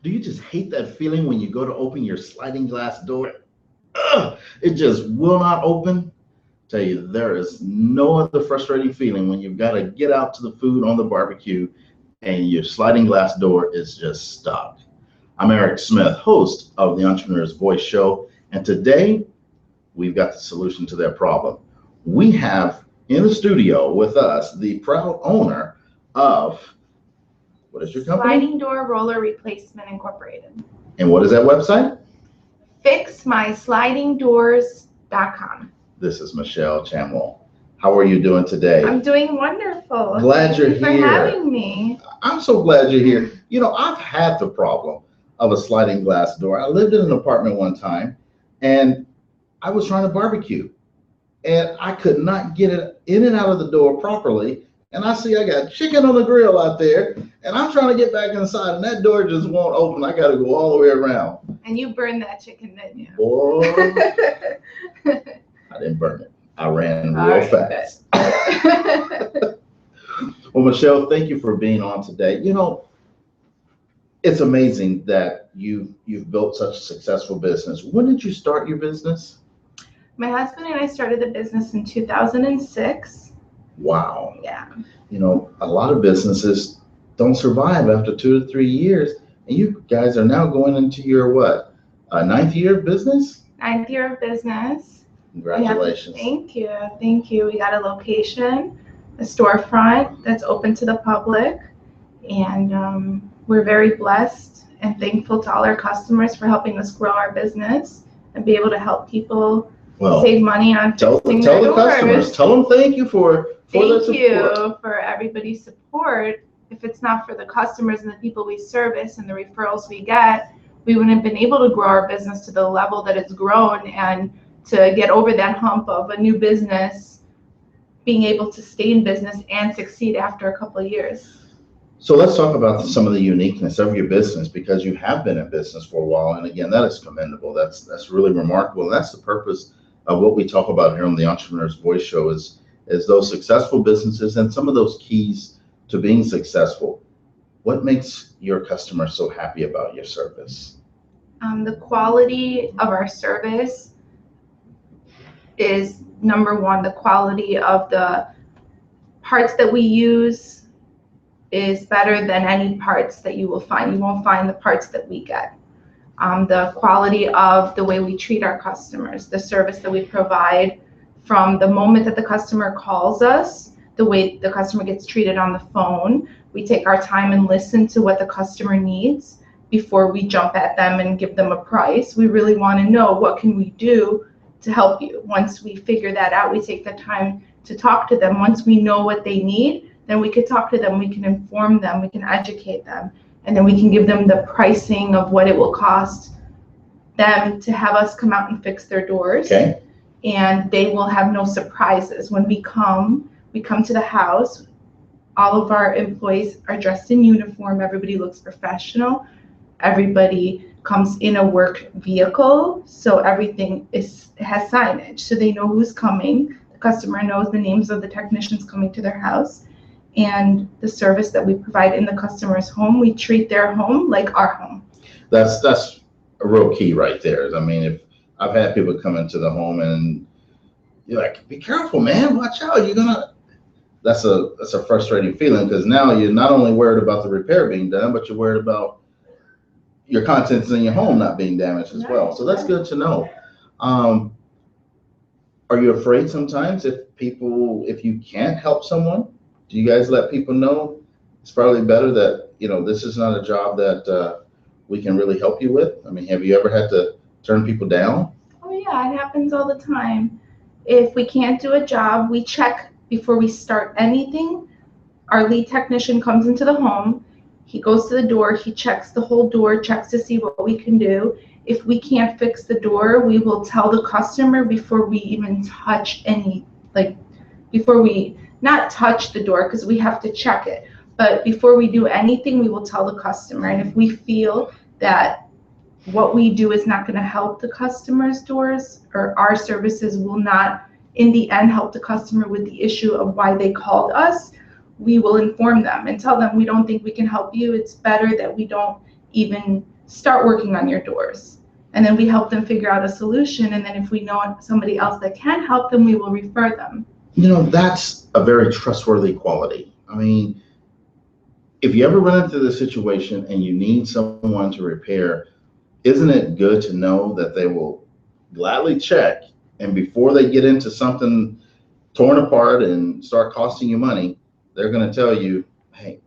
Do you just hate that feeling when you go to open your sliding glass door? Ugh, it just will not open. Tell you, there is no other frustrating feeling when you've got to get out to the food on the barbecue and your sliding glass door is just stuck. I'm Eric Smith, host of the Entrepreneur's Voice Show, and today we've got the solution to that problem. We have in the studio with us the proud owner of, what is your company? Sliding Door Roller Replacement Incorporated. And what is that website? FixMySlidingDoors.com. This is Michelle Chamwell. How are you doing today? I'm doing wonderful. Glad you're Thank you here. for having me. I'm so glad you're here. You know, I've had the problem of a sliding glass door. I lived in an apartment one time and I was trying to barbecue and I could not get it in and out of the door properly. And I see I got chicken on the grill out there and I'm trying to get back inside and that door just won't open. I got to go all the way around. And you burned that chicken, didn't you? Boy, I didn't burn it. I ran real fast. Well, Michelle, thank you for being on today. You know, it's amazing that you've built such a successful business. When did you start your business? My husband and I started the business in 2006. Wow. Yeah. You know, a lot of businesses don't survive after 2 to 3 years. And you guys are now going into your what? Ninth year of business? 9th year of business. Congratulations. Thank you. Thank you. We got a location, a storefront that's open to the public. And we're very blessed and thankful to all our customers for helping us grow our business and be able to help people save money on fixing their doors. Customers, tell them thank you for the support. Thank you for everybody's support. If it's not for the customers and the people we service and the referrals we get, we wouldn't have been able to grow our business to the level that it's grown and to get over that hump of a new business, being able to stay in business and succeed after a couple of years. So let's talk about some of the uniqueness of your business, because you have been in business for a while. And again, that is commendable. That's really remarkable. And that's the purpose of what we talk about here on the Entrepreneur's Voice Show is those successful businesses and some of those keys to being successful. What makes your customers so happy about your service? The quality of our service is number one. The quality of the parts that we use is better than any parts that you will find. You won't find the parts that we get. The quality of the way we treat our customers, the service that we provide from the moment that the customer calls us, the way the customer gets treated on the phone. We take our time and listen to what the customer needs before we jump at them and give them a price. We really want to know, what can we do to help you? Once we figure that out, we take the time to talk to them. Once we know what they need, then we could talk to them, we can inform them, we can educate them, and then we can give them the pricing of what it will cost them to have us come out and fix their doors. Okay. And they will have no surprises. When we come to the house, all of our employees are dressed in uniform, everybody looks professional, everybody comes in a work vehicle, so everything has signage, so they know who's coming. The customer knows the names of the technicians coming to their house, and the service that we provide in the customer's home, we treat their home like our home. That's a real key right there. I mean, if I've had people come into the home and you're like, be careful, man, watch out, that's a frustrating feeling, because now you're not only worried about the repair being done, but you're worried about your contents in your home not being damaged as well. So that's good to know. Are you afraid sometimes if you can't help someone? Do you guys let people know it's probably better that, this is not a job that we can really help you with? I mean, have you ever had to turn people down? Oh yeah, it happens all the time. If we can't do a job, we check before we start anything. Our lead technician comes into the home. He goes to the door, he checks the whole door, checks to see what we can do. If we can't fix the door, we will tell the customer before we even touch not touch the door, because we have to check it. But before we do anything, we will tell the customer. And if we feel that what we do is not going to help the customer's doors, or our services will not, in the end, help the customer with the issue of why they called us, we will inform them and tell them we don't think we can help you. It's better that we don't even start working on your doors. And then we help them figure out a solution. And then if we know somebody else that can help them, we will refer them. You know, that's a very trustworthy quality. I mean, if you ever run into this situation and you need someone to repair, isn't it good to know that they will gladly check, and before they get into something torn apart and start costing you money, they're going to tell you, hey,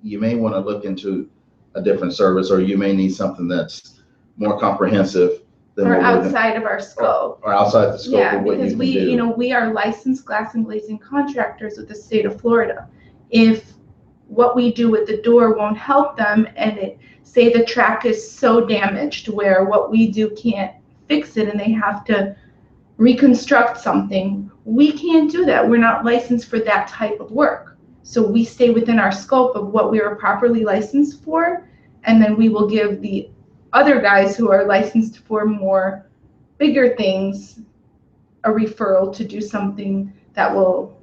you may want to look into a different service, or you may need something that's more comprehensive than or outside of our scope. Or outside the scope of what you can do. Because we are licensed glass and glazing contractors with the state of Florida. If what we do with the door won't help them, and say the track is so damaged where what we do can't fix it and they have to reconstruct something, we can't do that. We're not licensed for that type of work. So we stay within our scope of what we are properly licensed for, and then we will give the other guys who are licensed for more bigger things a referral to do something that will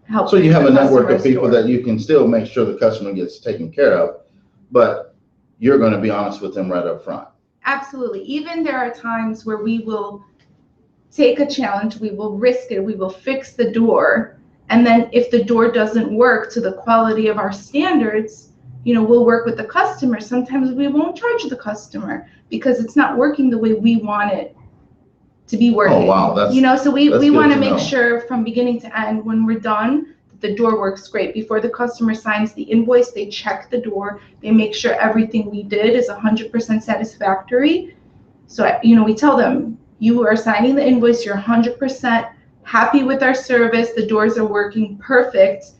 help. So you have a network of people that you can still make sure the customer gets taken care of, but you're going to be honest with them right up front. Absolutely. Even there are times where we will take a challenge, we will risk it, we will fix the door, and then if the door doesn't work to the quality of our standards, we'll work with the customer. Sometimes we won't charge the customer because it's not working the way we want it to be working. Oh, wow. So we want to make sure from beginning to end, when we're done, the door works great. Before the customer signs the invoice, they check the door. They make sure everything we did is 100% satisfactory. So, we tell them, you are signing the invoice, you're 100% happy with our service, the doors are working perfect,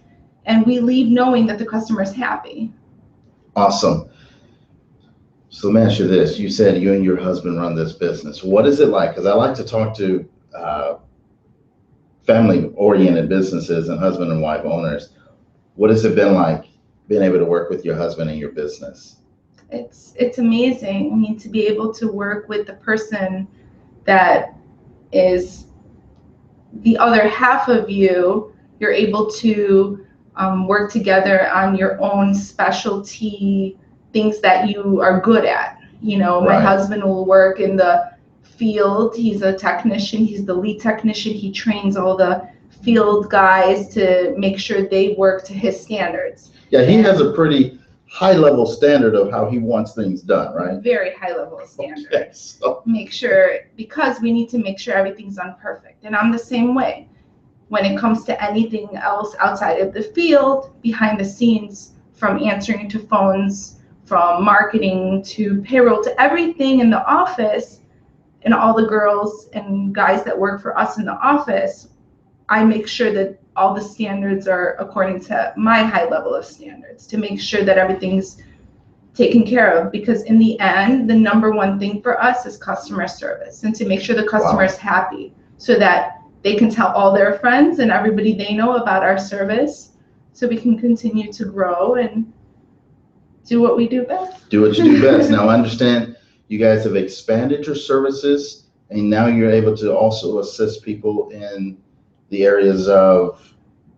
and we leave knowing that the customer is happy. Awesome. So let me ask you this. You said you and your husband run this business. What is it like? Because I like to talk to family-oriented businesses and husband and wife owners. What has it been like being able to work with your husband in your business? It's amazing. I mean, to be able to work with the person that is the other half of you, you're able to work together on your own specialty things that you are good at. My husband will work in the field. He's a technician. He's the lead technician. He trains all the field guys to make sure they work to his standards. Yeah, he has a pretty high level standard of how he wants things done, right? Very high level standard. Okay, so make sure, because we need to make sure everything's done perfect. And I'm the same way. When it comes to anything else outside of the field, behind the scenes, from answering to phones, from marketing to payroll to everything in the office, and all the girls and guys that work for us in the office, I make sure that all the standards are according to my high level of standards, to make sure that everything's taken care of. Because in the end, the number one thing for us is customer service, and to make sure the customer is happy, so that they can tell all their friends and everybody they know about our service, so we can continue to grow and do what we do best. Do what you do best. Now, I understand you guys have expanded your services, and now you're able to also assist people in the areas of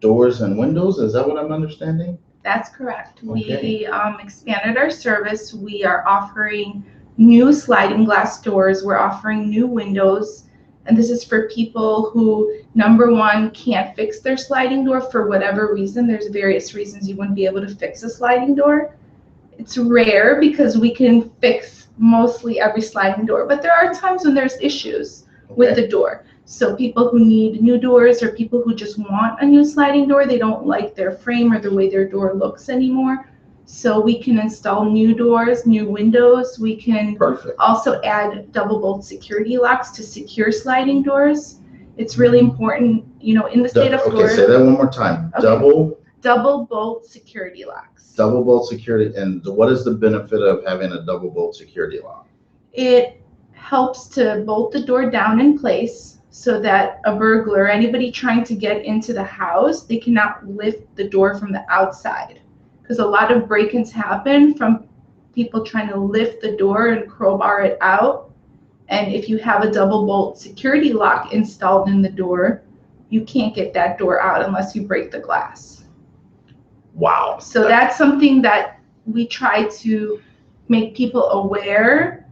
doors and windows. Is that what I'm understanding? That's correct. Okay. We expanded our service. We are offering new sliding glass doors. We're offering new windows. And this is for people who, number one, can't fix their sliding door for whatever reason. There's various reasons you wouldn't be able to fix a sliding door. It's rare because we can fix mostly every sliding door, but there are times when there's issues with the door. So people who need new doors, or people who just want a new sliding door, they don't like their frame or the way their door looks anymore. So we can install new doors, new windows. We can also add double bolt security locks to secure sliding doors. It's really important, in the state of Florida. Okay, say that one more time. Okay. Double bolt security locks. Double bolt security. And what is the benefit of having a double bolt security lock? It helps to bolt the door down in place, so that a burglar, anybody trying to get into the house, they cannot lift the door from the outside. Because a lot of break-ins happen from people trying to lift the door and crowbar it out. And if you have a double bolt security lock installed in the door, you can't get that door out unless you break the glass. Wow. So that's something that we try to make people aware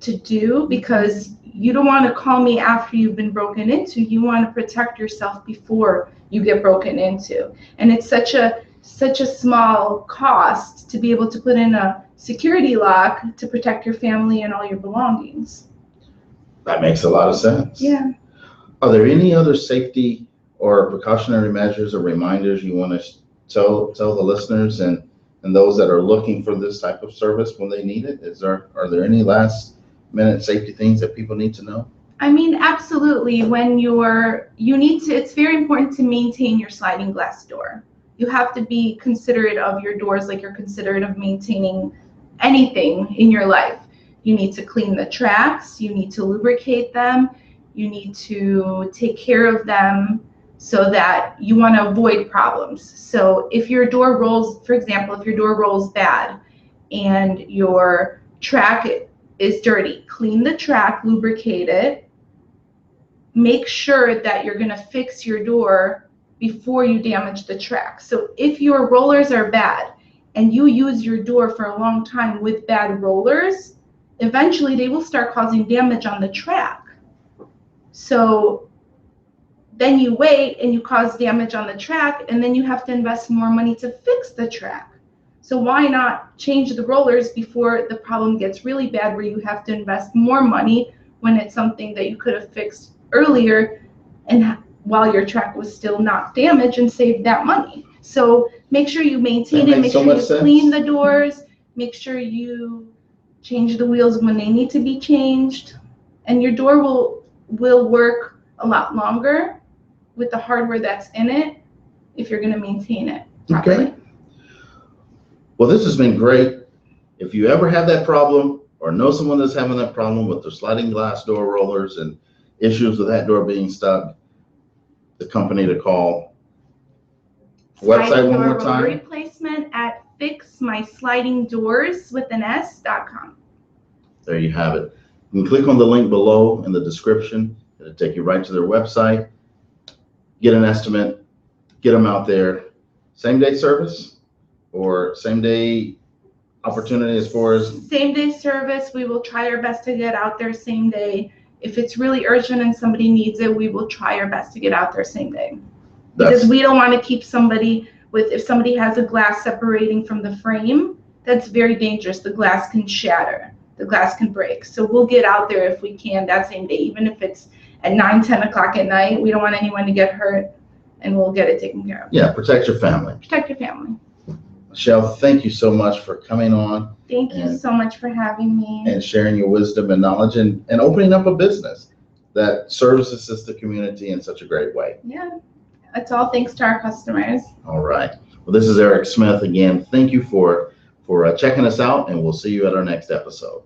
to do, because you don't want to call me after you've been broken into. You want to protect yourself before you get broken into. And it's such a small cost to be able to put in a security lock to protect your family and all your belongings. That makes a lot of sense. Yeah. Are there any other safety or precautionary measures or reminders you want to tell the listeners and those that are looking for this type of service when they need it? Are there any last minute safety things that people need to know? I mean, absolutely. It's very important to maintain your sliding glass door. You have to be considerate of your doors like you're considerate of maintaining anything in your life. You need to clean the tracks, you need to lubricate them, you need to take care of them so that you want to avoid problems. So if your door rolls, for example, if your door rolls bad and your track is dirty, clean the track, lubricate it, make sure that you're going to fix your door before you damage the track. So if your rollers are bad and you use your door for a long time with bad rollers, eventually they will start causing damage on the track. So then you wait and you cause damage on the track, and then you have to invest more money to fix the track. So why not change the rollers before the problem gets really bad, where you have to invest more money when it's something that you could have fixed earlier and while your track was still not damaged, and save that money. So make sure you maintain it, make sure you clean the doors, make sure you change the wheels when they need to be changed, and your door will work a lot longer with the hardware that's in it if you're going to maintain it properly. Okay. Well, this has been great. If you ever have that problem or know someone that's having that problem with their sliding glass door rollers and issues with that door being stuck, the company to call. Website one more time. Replacement at fixmyslidingdoors.com. There you have it. You can click on the link below in the description. It'll take you right to their website. Get an estimate, get them out there. Same day service or same day opportunity as far as? Same day service. We will try our best to get out there same day. If it's really urgent and somebody needs it, we will try our best to get out there same day. Because we don't want to keep somebody if somebody has a glass separating from the frame, that's very dangerous. The glass can shatter. The glass can break. So we'll get out there if we can that same day, even if it's at 9, 10 o'clock at night. We don't want anyone to get hurt, and we'll get it taken care of. Yeah, protect your family. Protect your family. Michelle, thank you so much for coming on. Thank you so much for having me. And sharing your wisdom and knowledge and opening up a business that services the community in such a great way. Yeah, it's all thanks to our customers. All right. Well, this is Eric Smith again. Thank you for checking us out, and we'll see you at our next episode.